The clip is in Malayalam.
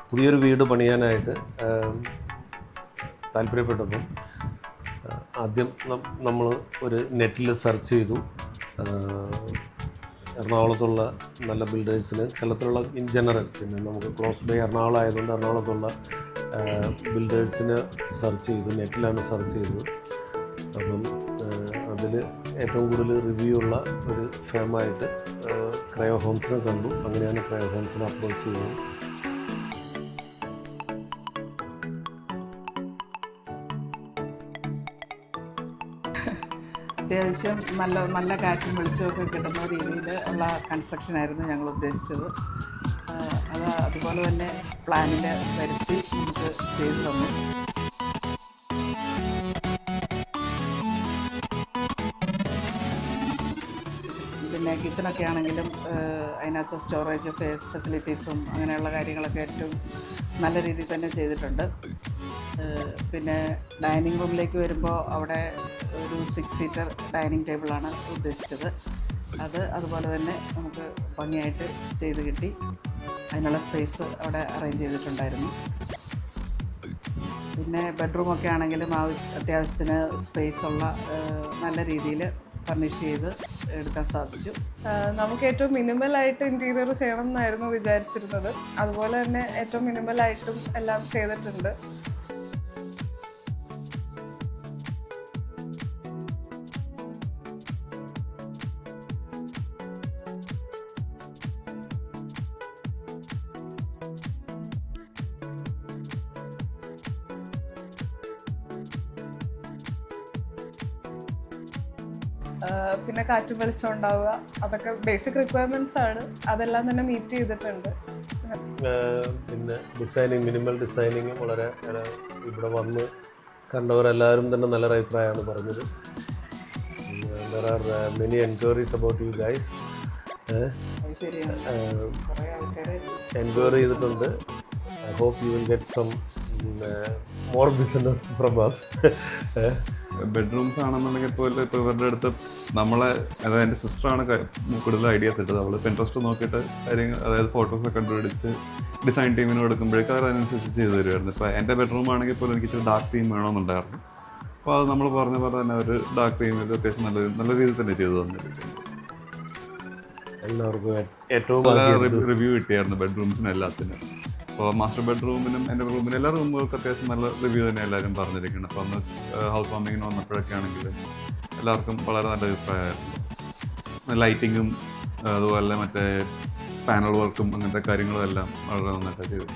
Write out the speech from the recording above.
പുതിയൊരു വീട് പണിയാനായിട്ട് താല്പര്യപ്പെട്ടപ്പം ആദ്യം നമ്മൾ ഒരു നെറ്റിൽ സെർച്ച് ചെയ്തു. എറണാകുളത്തുള്ള നല്ല ബിൽഡേഴ്സിന്, കേരളത്തിലുള്ള ഇൻ ജനറൽ, പിന്നെ നമുക്ക് ക്രോസ് ബൈ എറണാകുളം ആയതുകൊണ്ട് എറണാകുളത്തുള്ള ബിൽഡേഴ്സിന് സെർച്ച് ചെയ്തു, നെറ്റിലാണ് സെർച്ച് ചെയ്തത്. അപ്പം അതിൽ ഏറ്റവും കൂടുതൽ റിവ്യൂ ഉള്ള ഒരു ഫേമായിട്ട് ക്രയോ ഹോംസിനെ കണ്ടു. അങ്ങനെയാണ് ക്രയോ ഹോംസിനെ അപ്രോച്ച് ചെയ്തത്. അത്യാവശ്യം നല്ല കാറ്റും വെളിച്ചമൊക്കെ കിട്ടുന്ന രീതിയിൽ ഉള്ള കൺസ്ട്രക്ഷനായിരുന്നു ഞങ്ങൾ ഉദ്ദേശിച്ചത്. അതുപോലെ തന്നെ പ്ലാനിൽ വരുത്തി നമുക്ക് ചെയ്തു തന്നു. പിന്നെ കിച്ചണൊക്കെ ആണെങ്കിലും അതിനകത്ത് സ്റ്റോറേജ് ഫെസിലിറ്റീസും അങ്ങനെയുള്ള കാര്യങ്ങളൊക്കെ ഏറ്റവും നല്ല രീതിയിൽ തന്നെ ചെയ്തിട്ടുണ്ട്. പിന്നെ ഡൈനിങ് റൂമിലേക്ക് വരുമ്പോൾ അവിടെ ഒരു 6 സീറ്റർ ഡൈനിങ് ടേബിളാണ് ഉദ്ദേശിച്ചത്. അതുപോലെ തന്നെ നമുക്ക് ഭംഗിയായിട്ട് ചെയ്ത് കിട്ടി. അതിനുള്ള സ്പേസ് അവിടെ അറേഞ്ച് ചെയ്തിട്ടുണ്ടായിരുന്നു. പിന്നെ ബെഡ്റൂമൊക്കെ ആണെങ്കിലും അത്യാവശ്യത്തിന് സ്പേസുള്ള നല്ല രീതിയിൽ ഫർണിഷ് ചെയ്ത് എടുക്കാൻ സാധിച്ചു. നമുക്ക് ഏറ്റവും മിനിമലായിട്ട് ഇൻറ്റീരിയർ ചെയ്യണം എന്നായിരുന്നു വിചാരിച്ചിരുന്നത്. അതുപോലെ തന്നെ ഏറ്റവും മിനിമലായിട്ടും എല്ലാം ചെയ്തിട്ടുണ്ട്. പിന്നെ കാറ്റും വെളിച്ചം ഉണ്ടാവുക, അതൊക്കെ ബേസിക് റിക്വയർമെൻറ്റ്സ് ആണ്. അതെല്ലാം തന്നെ മീറ്റ് ചെയ്തിട്ടുണ്ട്. പിന്നെ ഡിസൈനിങ്, മിനിമൽ ഡിസൈനിങ് വളരെ ഇവിടെ വന്ന് കണ്ടവരെല്ലാവരും തന്നെ നല്ലൊരു അഭിപ്രായമാണ് പറഞ്ഞത്. There are many enquiries about you guys. Enquiry ചെയ്തിട്ടുണ്ട്. I hope you will get some more business from us. Bedrooms ആണെന്നുണ്ടെങ്കിൽ പോലും ഇപ്പോൾ ഇവരുടെ അടുത്ത് നമ്മളെ, അതായത് എൻ്റെ സിസ്റ്ററാണ് കൂടുതൽ ഐഡിയാസ് ഇട്ടത്. അവൾ ഇൻട്രസ്റ്റ് നോക്കിയിട്ട് കാര്യങ്ങൾ, അതായത് ഫോട്ടോസൊക്കെ കണ്ടുപിടിച്ച് ഡിസൈൻ ടീമിന് കൊടുക്കുമ്പോഴേക്കും അവരനുസരിച്ച് ചെയ്തു തരുമായിരുന്നു. ഇപ്പോൾ എൻ്റെ ബെഡ്റൂം ആണെങ്കിൽ പോലും എനിക്ക് ഇച്ചിരി ഡാർക്ക് തീം വേണമെന്നുണ്ടായിരുന്നു. അപ്പോൾ അത് നമ്മൾ പറഞ്ഞ പോലെ തന്നെ ഒരു ഡാർക്ക് തീമിൽ അത്യാവശ്യം നല്ല രീതിയിൽ തന്നെ ചെയ്തു തന്നിരിക്കുന്നു. എല്ലാവർക്കും ഏറ്റവും റിവ്യൂ കിട്ടിയായിരുന്നു ബെഡ്റൂംസിന് എല്ലാത്തിനും. അപ്പോൾ മാസ്റ്റർ ബെഡ്റൂമിനും എൻ്റെ റൂമിനും എല്ലാ റൂമുകൾക്ക് അത്യാവശ്യം നല്ല റിവ്യൂ തന്നെ എല്ലാവരും പറഞ്ഞിരിക്കുന്നത്. അപ്പോൾ അന്ന് ഹൗസ് വാമിങ്ങിന് വന്നപ്പോഴൊക്കെ ആണെങ്കിൽ എല്ലാവർക്കും വളരെ നല്ല അഭിപ്രായമായിരുന്നു. ലൈറ്റിങ്ങും അതുപോലെ മറ്റേ പാനൽ വർക്കും അങ്ങനത്തെ കാര്യങ്ങളും എല്ലാം വളരെ നന്നായിട്ട് ചെയ്തു.